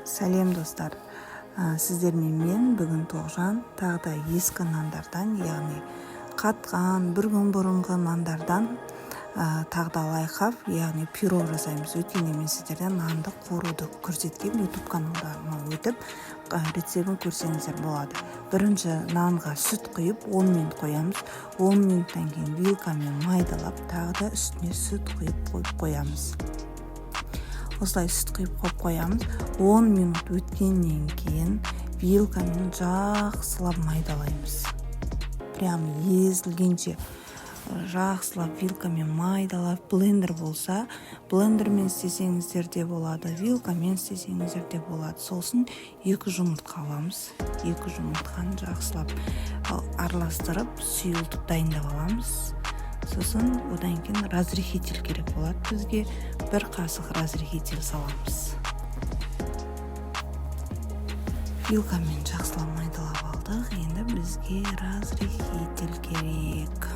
Сәлем достар. Сіздермен мен бүгін Тоғжан тағы да ескі нандардан, яғни қатқан бір күн бұрынғы нандардан тағы да лайфхак, яғни пирог жасаймыз. Өйткені мен сіздерден нанды қоруды көрсеткен YouTube каналыма өтіп рецебін көрсеңіздер болады. Бірінші нанға сүт құйып 10 минут қоямыз. 10 минуттан кейін вилкамен майдалап, тағы да үстіне сүт құйып қоямыз. Осылай сүт құйып қоямыз. 10 минут өткеннен кейін вилкамен жақсылап майдалаймыз. Прям езілгенше жақсылап вилкамен майдалап, блендер болса, блендермен істесеңіздер де болады, вилкамен істесеңіздер де болады. Сосын 2 жұмыртқа аламыз. 2 жұмыртқаны жақсылап араластырып, сұйылтып дайындап аламыз. Сосын одан кейін разрыхитель керек болады. Бізге 1 қасық разрыхитель саламыз. Вилкамен жақсылап майдалап алдық. Енді бізге разрыхитель керек.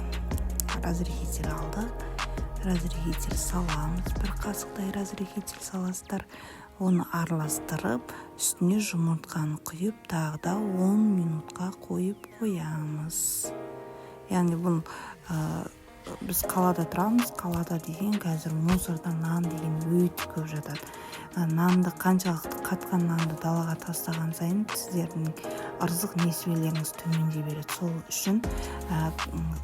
Разрыхитель алдық. Разрыхитель саламыз. 1 қасықтай разрыхитель саласыздар. Оны араластырып, үстіне жұмыртқаны құйып, тағы да 10 минутқа қойып қоямыз. Яғни бұл біз қалада тұрамыз. Қалада деген қазір мусорда нан деген өте көп жатады. Нанды қаншалықты қатқан нанды далаға тастаған сайын сіздердің ырзық несібелеріңіз төмендей береді. Сол үшін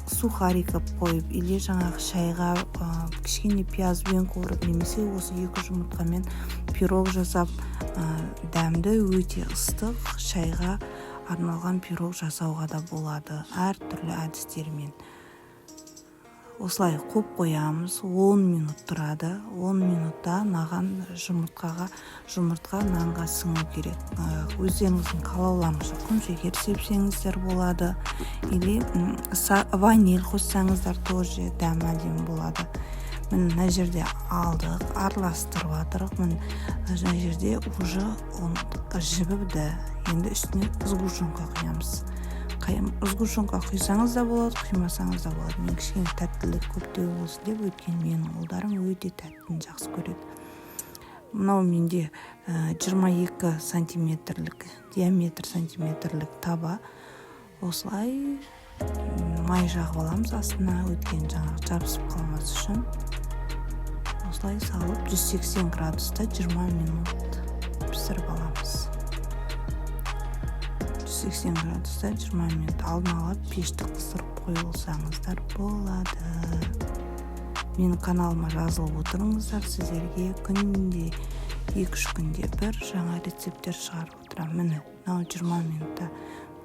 сухарик қойып, или жаңағы шайға кішкене пиязбен қуырып, немесе осы 2 жұмыртқамен пирог жасап, дәмді өте ыстық шайға арналған пирог жасауға да болады. Әртүрлі әдістермен. Осылай қоп қоямыз, 10 минут тұрады. 10 минутта наған жұмыртқа нанға сіңу керек. Өздеріңіздің қалауларыңызға құмшекер сепсеңіздер болады. Или ваниль қоссаңыздар тоже дәм әдемі болады. Мына жерде алдық, араластырып жатырық. Мына жерде уже жібіді. Енді үстіне сгущенка құямыз. Сгущенка құйсаңыз да болады, құймасаңыз да болады. Мен кішкене тәттілік көптеу болсын деп, өткен менің ұлдарым өте тәттіні жақсы көреді. Мынау менде 22 сантиметрлік, диаметр сантиметрлік таба. Осылай май жағып аламыз астына, өткен жаңағы жабысып қалмас үшін. Осылай салып 180 градуста 20 минут пісіріп аламыз. 180 градуста 20 минут алдын ала пешті қыздырып қойылсаңыздар болады. Менің каналыма жазылып отырыңыздар, сіздерге күнде 2-3 күнде бір жаңа рецептер шығарып отырам. Міне, 20 минутта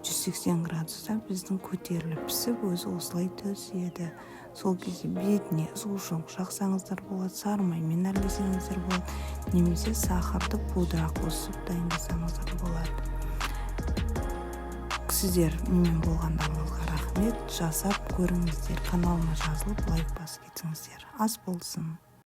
180 градуста біздің көтеріліп пісіп, өзі осылай түседі. Сол кезде бетіне сгущенка жақсаңыздар болады, сары маймен араласаңыздар болады, немесе сахарды пудра қосып дайындасаңыздар болады. Сіздер менімен болғандарыңызға рахмет. Жасап көріңіздер, каналыма жазылып лайк басып кетіңіздер. Ас болсын.